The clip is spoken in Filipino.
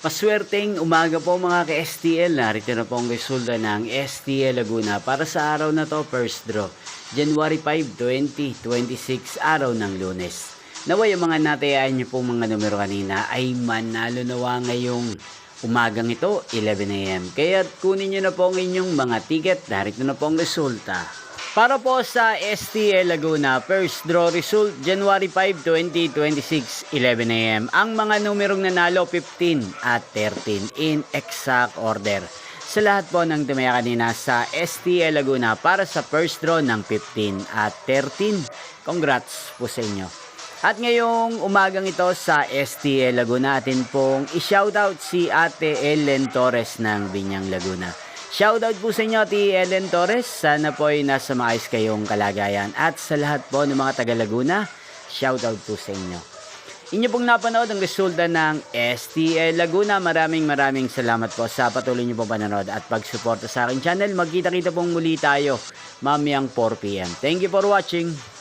Paswerteng umaga po mga ka-STL. Narito na po ang resulta ng STL Laguna para sa araw na to, first draw. January 5, 2026, araw ng Lunes. Naway ang mga natayaan niyo pong mga numero kanina ay manalo nawa ngayong umagang ito, 11 AM. Kaya kunin niyo na po ang inyong mga ticket. Narito na po ang resulta. Para po sa STL Laguna, first draw result, January 5, 2026, 11 AM. Ang mga numerong nanalo, 15 at 13 in exact order. Sa lahat po ng tumaya kanina sa STL Laguna para sa first draw ng 15 at 13. Congrats po sa inyo. At ngayong umagang ito sa STL Laguna, atin pong i-shoutout si Ate Ellen Torres ng Binyang Laguna. Shoutout po sa inyo, Ate Ellen Torres. Sana po ay nasa maayos kayong kalagayan. At sa lahat po ng mga taga Laguna, shoutout po sa inyo. Inyo pong napanood ang resulta ng STL Laguna. Maraming salamat po sa patuloy nyo pong panonood at pagsuporta sa aking channel. Magkita-kita pong muli tayo mamayang 4 PM. Thank you for watching.